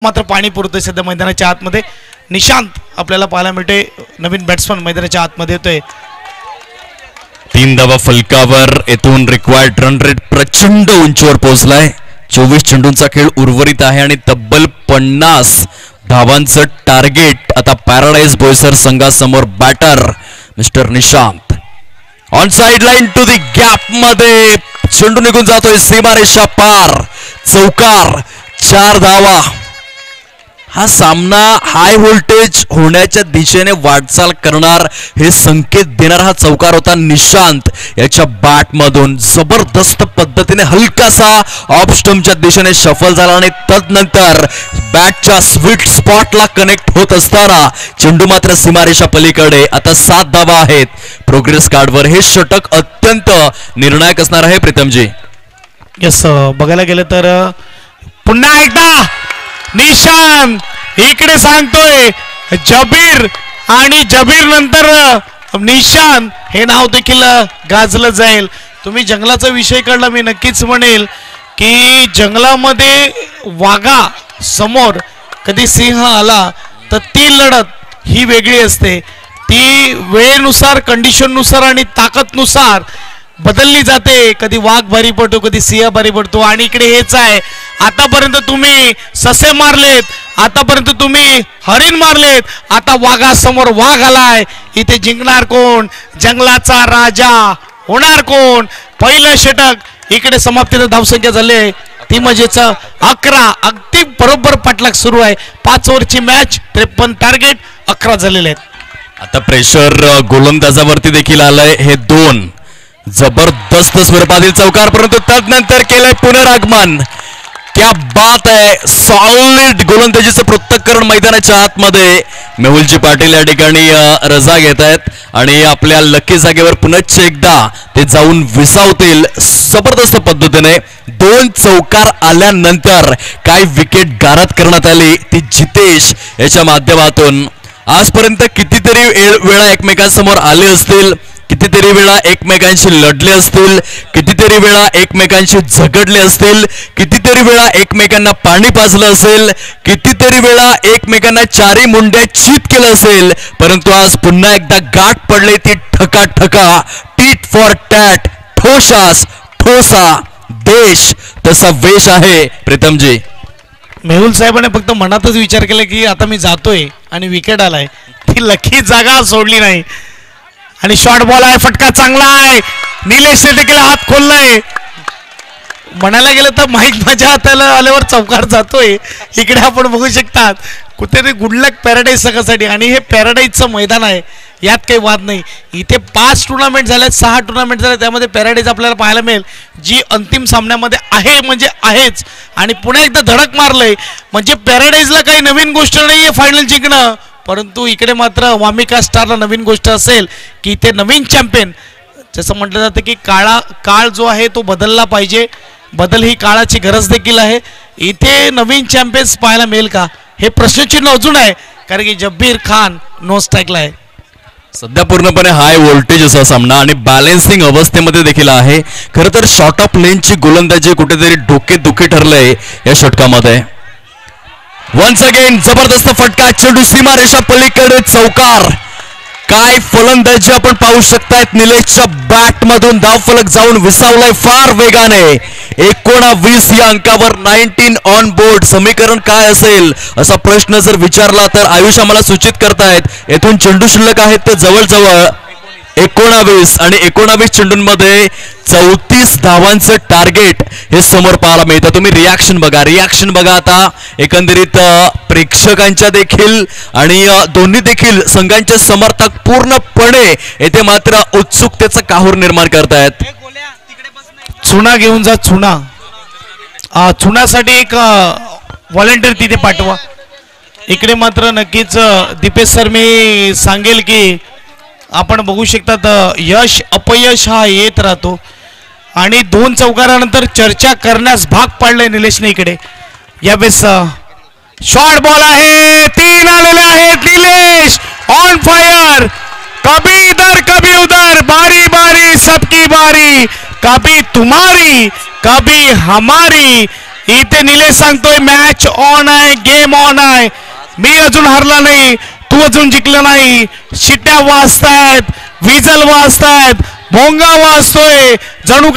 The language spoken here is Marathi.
मात्र पाणी पुरतोय सध्या मैदानाच्या आतमध्ये. निशांत आपल्याला पाहायला मिळते, नवीन बॅट्समन मैदानाच्या आतमध्ये येतोय. 3 धावा फलकावर. येथून रिक्वायर्ड रन रेट प्रचंड उंचीवर पोहोचलाय. 24 चेंडूंचा खेळ उर्वरित आहे आणि तब्बल 50 धावांचं टार्गेट आता पॅराडाईज बोईसर संघासमोर. Batter mister Nishant on side line to the gap मध्ये चेंडू निघून जातोय सीमारेषा पार. चौकार, 4 धावा. हा सामना हाय व्होल्टेज होण्याच्या दिशेने वाटचाल करणार हे संकेत देणारा हा चौकार होता. निशांत याच्या बॅटमधून जबरदस्त पद्धतीने हलकासा ऑफ स्टंपच्या दिशेने शफल झाला आणि तदनंतर बॅटच्या स्वीट स्पॉटला कनेक्ट होत असताना चेंडू मात्र सीमारेषा पलीकडे. आता 7 धावा आहेत प्रोग्रेस कार्डवर. हे षटक अत्यंत निर्णायक असणार आहे प्रीतमजी. यस, बघायला गेलं तर पुन्हा एकदा निशांत इकडे सांगतोय जबीर आणि जबीर नंतर निशांत हे नाव देखील गाजलं जाईल. तुम्ही जंगलाचा विषय काढला, मी नक्कीच म्हणेल की जंगलामध्ये वाघा समोर कधी सिंह आला तर ती लढत ही वेगळी असते. ती वेळेनुसार, कंडिशननुसार आणि ताकदनुसार बदलली जाते. कधी वाघ भारी पडतो, कधी सिंह भारी पडतो. आणि इकडे हेच आहे, आतापर्यंत तुम्ही ससे मारलेत, आतापर्यंत तुम्ही हरिण मारलेत, आता वाघासमोर वाघ आलाय. इथे जिंकणार कोण? जंगलाचा राजा होणार कोण? पहिलं षटक इकडे समाप्तीला धावसंख्या झाली ती मजेचं 11. अगदी बरोबर पाठलाग सुरू आहे. 5 ओव्हरची मॅच, 53 टार्गेट, 11 झालेले आहेत. आता प्रेशर गोलंदाजावरती देखील आलंय. हे 2 जबरदस्त स्वरूपातील चौकार, परंतु तदनंतर केलंय पुनरागमन. क्या बात आहे. सॉलिड गोलंदाजीचं पृथक्करण मैदानाच्या आतमध्ये. मेहुलजी पाटील या ठिकाणी रजा घेत आहेत आणि आपल्या लकी जागेवर पुनश्च एकदा ते जाऊन विसावतील जबरदस्त पद्धतीने. 2 चौकार आल्यानंतर काय विकेट गारद करण्यात आली ती जितेश याच्या माध्यमातून. आजपर्यंत कितीतरी वेळा एकमेकांसमोर आले असतील, कितीतरी वेळा एकमेकांशी लढले असतील, कितीतरी वेळा एकमेकांशी झगडले असतील, कितीतरी वेळा एकमेकांना पाणी पाजलं असेल, कितीतरी वेळा एकमेकांना 4 मुंड्या चित केलं असेल, परंतु आज पुन्हा एकदा गाठ पडले ती ठका टीट फॉर टॅट, ठोशास ठोसा देश तसा वेश आहे प्रीतमजी. मेहुल साहेबांनी फक्त मनातच विचार केला की आता मी जातोय आणि विकेट आलाय, ती लकी जागा सोडली नाही. आणि शॉर्ट बॉल आहे, फटका चांगला आहे. निलेशने देखील हात खोललाय. म्हणायला गेलं तर माईक माझ्या हाताला आल्यावर चौकार जातोय. इकडे आपण बघू शकतात कुठेतरी गुड लक पॅराडाईज संघासाठी. आणि हे पॅराडाईजचं मैदान आहे, यात काही वाद नाही. इथे 5 टुर्नामेंट झाल्यात, 6 टुर्नामेंट झाल्या, त्यामध्ये पॅराडाईज आपल्याला पाहायला मिळेल जी अंतिम सामन्यामध्ये आहे म्हणजे आहेच. आणि पुन्हा एकदा धडक मारलंय म्हणजे पॅराडाईजला काही नवीन गोष्ट नाही आहे फायनल जिंकणं, परंतु इकडे मात्र वामिका स्टारला नवीन गोष्ट असेल की इथे नवीन चॅम्पियन. जसं म्हटलं जातं की काळ जो आहे तो बदलला पाहिजे, बदल ही काळाची गरज देखील आहे. इथे नवीन चॅम्पियन्स पाहायला मिळेल का हे प्रश्नचिन्ह अजून आहे, कारण की जब्बीर खान नो स्ट्राईकला आहे. सध्या पूर्णपणे हाय व्होल्टेज असा सामना आणि बॅलेन्सिंग अवस्थेमध्ये देखील आहे. खरं तर शॉर्ट ऑफ लेनची गोलंदाजी कुठेतरी डोकेदुखी ठरलंय या षटकामध्ये. वन्स अगेन जबरदस्त फटका, चेंडू सीमारेषा पलीकडे, चौकार. काय फलंदाजी आपण पाहू शकतायत. निलेशच्या बॅट मधून धावफलक जाऊन विसावलाय फार वेगाने. 19 या अंकावर 19 ऑन बोर्ड. समीकरण काय असेल असा प्रश्न जर विचारला तर आयुष आम्हाला सूचित करतायत येथून चेंडू शिल्लक आहेत ते जवळजवळ 19 आणि 19 चेंडूंमध्ये 34 धावांचं टार्गेट हे समोर पाहायला मिळतं. तुम्ही रिॲक्शन बघा आता एकंदरीत प्रेक्षकांच्या देखील आणि दोन्ही देखील संघांचे समर्थक पूर्णपणे येथे मात्र उत्सुकतेचा काहूर निर्माण करतायत. चुना घेऊन जा, चुनासाठी एक व्हॉलेंटियर तिथे पाठवा. इकडे मात्र नक्कीच दीपेश सर मी सांगेल की आपण बघू शकतात यश अपयश हा येत राहतो आणि 2 चौकारानंतर चर्चा करण्यास भाग पाडलंय निलेशने. इकडे यावेळेस शॉर्ट बॉल आहे, 3 आलेले आहेत. निलेश ऑन फायर, कभी इधर कभी उधर, बारी बारी सबकी बारी, कभी तुम्हारी कभी हमारी. इथे निलेश सांगतोय मॅच ऑन आहे, गेम ऑन आहे. मी अजून हरला नाही, तू अजून जिंकला नाही. शिट्ट्या वाजतायत, विजल वाजतायत, भोंगा वाजतोय, जणू